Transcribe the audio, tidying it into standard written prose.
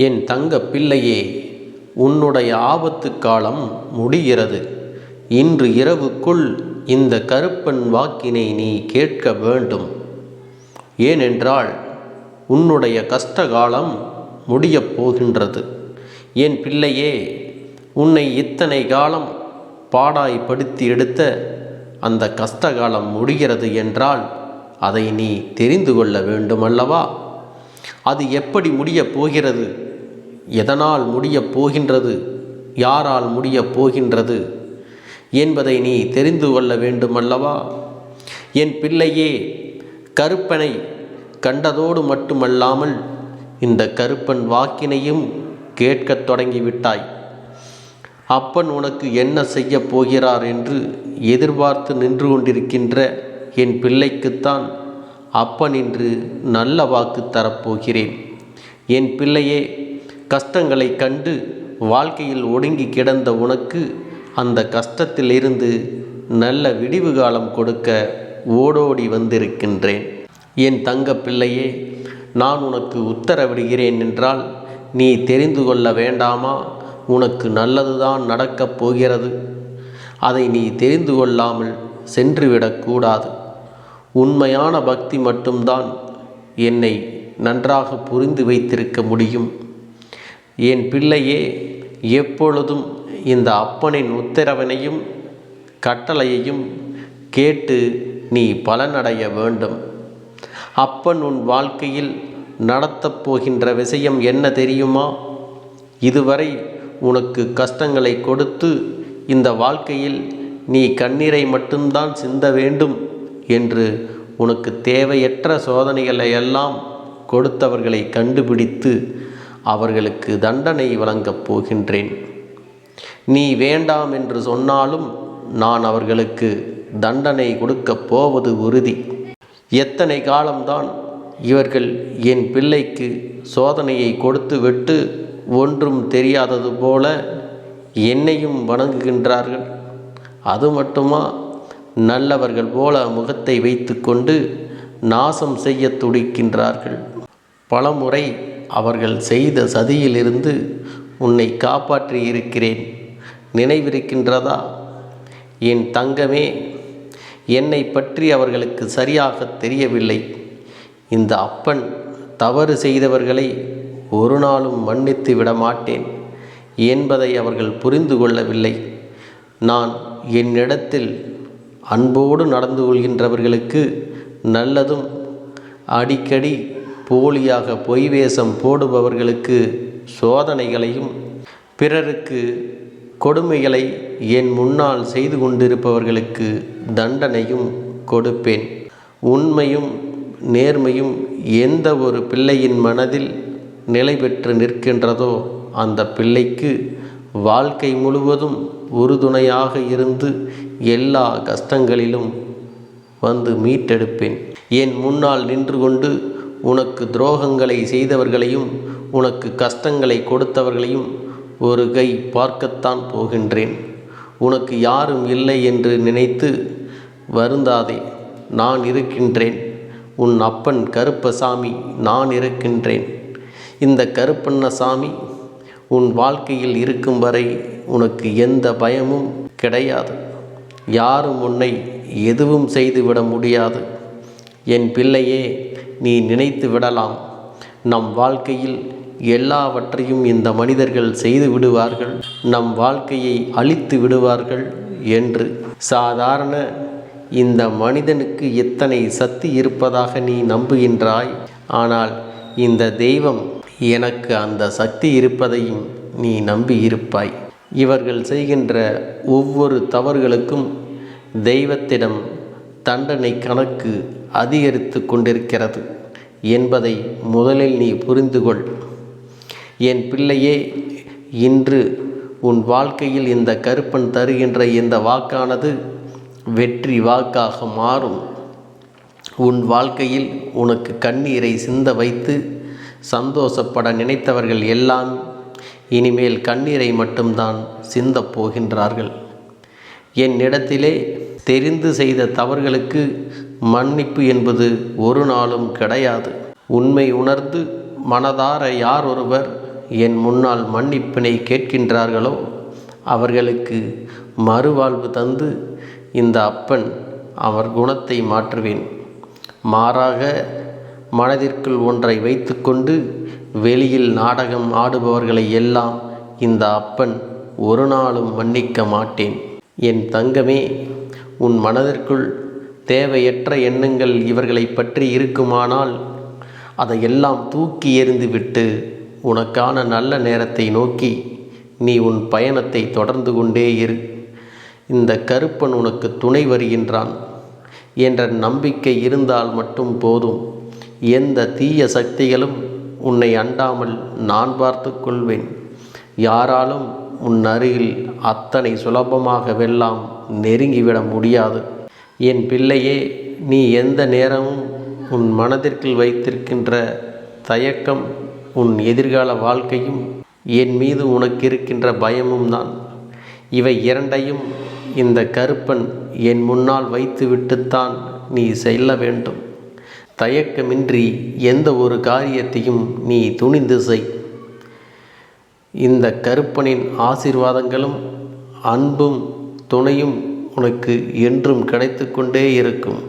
என் தங்க பிள்ளையே, உன்னுடைய ஆபத்து காலம் முடிகிறது. இன்று இரவுக்குள் இந்த கருப்பன் வாக்கினை நீ கேட்க வேண்டும். ஏனென்றால் உன்னுடைய கஷ்டகாலம் முடியப் போகின்றது. என் பிள்ளையே, உன்னை இத்தனை காலம் பாடாய்படுத்தி எடுத்த அந்த கஷ்டகாலம் முடிகிறது என்றால் அதை நீ தெரிந்து கொள்ள வேண்டுமல்லவா? அது எப்படி முடியப் போகிறது? எதனால் முடியப் போகின்றது? யாரால் முடியப் போகின்றது என்பதை நீ தெரிந்து கொள்ள வேண்டுமல்லவா? என் பிள்ளையே, கருப்பனை கண்டதோடு மட்டுமல்லாமல் இந்த கருப்பன் வாக்கினையும் கேட்கத் தொடங்கிவிட்டாய். அப்பன் உனக்கு என்ன செய்ய போகிறார் என்று எதிர்பார்த்து நின்று கொண்டிருக்கின்ற என் பிள்ளைக்குத்தான் அப்பன் இன்று நல்ல வாக்கு தரப்போகிறேன். என் பிள்ளையே, கஷ்டங்களை கண்டு வாழ்க்கையில் ஒடுங்கி கிடந்த உனக்கு அந்த கஷ்டத்திலிருந்து நல்ல விடிவு காலம் கொடுக்க ஓடோடி வந்திருக்கின்றேன். என் தங்க பிள்ளையே, நான் உனக்கு உத்தரவிடுகிறேன் என்றால் நீ தெரிந்து கொள்ள வேண்டாமா? உனக்கு நல்லதுதான் நடக்கப் போகிறது. அதை நீ தெரிந்து கொள்ளாமல் சென்றுவிடக்கூடாது. உண்மையான பக்தி மட்டும்தான் என்னை நன்றாக புரிந்து வைத்திருக்க முடியும். என் பிள்ளையே, எப்பொழுதும் இந்த அப்பனின் உத்தரவினையும் கட்டளையையும் கேட்டு நீ பலனடைய வேண்டும். அப்பன் உன் வாழ்க்கையில் நடத்தப் போகின்ற விஷயம் என்ன தெரியுமா? இதுவரை உனக்கு கஷ்டங்களை கொடுத்து இந்த வாழ்க்கையில் நீ கண்ணீரை மட்டும்தான் சிந்த வேண்டும் என்று உனக்கு தேவையற்ற சோதனைகளை எல்லாம் கொடுத்தவர்களை கண்டுபிடித்து அவர்களுக்கு தண்டனை வழங்கப் போகின்றேன். நீ வேண்டாம் என்று சொன்னாலும் நான் அவர்களுக்கு தண்டனை கொடுக்கப் போவது உறுதி. எத்தனை காலம்தான் இவர்கள் என் பிள்ளைக்கு சோதனையை கொடுத்துவிட்டு ஒன்றும் தெரியாதது போல என்னையும் வணங்குகின்றார்கள்? அது மட்டுமா, நல்லவர்கள் போல முகத்தை வைத்து கொண்டு நாசம் செய்ய துடிக்கின்றார்கள். பலமுறை அவர்கள் செய்த சதியிலிருந்து உன்னை காப்பாற்றி இருக்கிறேன். நினைவிருக்கின்றதா? என் தங்கமே, என்னை பற்றி அவர்களுக்கு சரியாக தெரியவில்லை. இந்த அப்பன் தவறு செய்தவர்களை ஒரு நாளும் மன்னித்து விட மாட்டேன் என்பதை அவர்கள் புரிந்து கொள்ளவில்லை. நான் என்னிடத்தில் அன்போடு நடந்து கொள்கின்றவர்களுக்கு நல்லதும், அடிக்கடி போலியாக பொய் வேஷம் போடுபவர்களுக்கு சோதனைகளையும், பிறருக்கு கொடுமைகளை என் முன்னால் செய்து கொண்டிருப்பவர்களுக்கு தண்டனையும் கொடுப்பேன். உண்மையும் நேர்மையும் எந்த ஒரு பிள்ளையின் மனதில் நிலை பெற்று நிற்கின்றதோ அந்த பிள்ளைக்கு வாழ்க்கை முழுவதும் உறுதுணையாக இருந்து எல்லா கஷ்டங்களிலும் வந்து மீட்டெடுப்பேன். என் முன்னால் நின்று கொண்டு உனக்கு துரோகங்களை செய்தவர்களையும் உனக்கு கஷ்டங்களை கொடுத்தவர்களையும் ஒரு கை பார்க்கத்தான் போகின்றேன். உனக்கு யாரும் இல்லை என்று நினைத்து வருந்தாதே. நான் இருக்கின்றேன். உன் அப்பன் கருப்பசாமி நான் இருக்கின்றேன். இந்த கருப்பண்ணசாமி உன் வாழ்க்கையில் இருக்கும் வரை உனக்கு எந்த பயமும் கிடையாது. யாரும் உன்னை எதுவும் செய்துவிட முடியாது. என் பிள்ளையே, நீ நினைத்து விடலாம், நம் வாழ்க்கையில் எல்லாவற்றையும் இந்த மனிதர்கள் செய்து விடுவார்கள், நம் வாழ்க்கையை அழித்து விடுவார்கள் என்று. சாதாரண இந்த மனிதனுக்கு எத்தனை சக்தி இருப்பதாக நீ நம்புகின்றாய். ஆனால் இந்த தெய்வம் எனக்கு அந்த சக்தி இருப்பதையும் நீ நம்பி இருப்பாய். இவர்கள் செய்கின்ற ஒவ்வொரு தவறுகளுக்கும் தெய்வத்திடம் தண்டனை கணக்கு அதிகரித்து கொண்டிருக்கிறது என்பதை முதலில் நீ புரிந்து கொள். என் பிள்ளையே, இன்று உன் வாழ்க்கையில் இந்த கருப்பன் தருகின்ற இந்த வாக்கானது வெற்றி வாக்காக மாறும். உன் வாழ்க்கையில் உனக்கு கண்ணீரை சிந்த வைத்து சந்தோஷப்பட நினைத்தவர்கள் எல்லாம் இனிமேல் கண்ணீரை மட்டும்தான் சிந்தப் போகின்றார்கள். என்னிடத்திலே தெரிந்து செய்த தவறுகளுக்கு மன்னிப்பு என்பது ஒரு நாளும் கிடையாது. உண்மை உணர்ந்து மனதார யார் ஒருவர் என் முன்னால் மன்னிப்பினை கேட்கின்றார்களோ அவர்களுக்கு மறுவாழ்வு தந்து இந்த அப்பன் அவர் குணத்தை மாற்றுவேன். மாறாக மனதிற்குள் ஒன்றை வைத்துக்கொண்டு வெளியில் நாடகம் ஆடுபவர்களை எல்லாம் இந்த அப்பன் ஒரு நாளும் மன்னிக்க மாட்டேன். என் தங்கமே, உன் மனதிற்குள் தேவையற்ற எண்ணங்கள் இவர்களை பற்றி இருக்குமானால் அதையெல்லாம் தூக்கி எறிந்துவிட்டு உனக்கான நல்ல நேரத்தை நோக்கி நீ உன் பயணத்தை தொடர்ந்து கொண்டே இரு. இந்த கருப்பன் உனக்கு துணை வருகின்றான் என்ற நம்பிக்கை இருந்தால் மட்டும் போதும். எந்த தீய சக்திகளும் உன்னை அண்டாமல் நான் பார்த்து கொள்வேன். யாராலும் உன் அருகில் அத்தனை சுலபமாக வெல்லாம் நெருங்கிவிட முடியாது. என் பிள்ளையே, நீ எந்த நேரமும் உன் மனதிற்குள் வைத்திருக்கின்ற தயக்கம், உன் எதிர்கால வாழ்க்கையும் என் மீது உனக்கு இருக்கின்ற பயமும் தான். இவை இரண்டையும் இந்த கருப்பன் என் முன்னால் வைத்துவிட்டுத்தான் நீ செல்ல வேண்டும். தயக்கமின்றி எந்த ஒரு காரியத்தையும் நீ துணிந்து செய். இந்த கருப்பனின் ஆசீர்வாதங்களும் அன்பும் துணையும் உனக்கு என்றும் கிடைத்து கொண்டே இருக்கும்.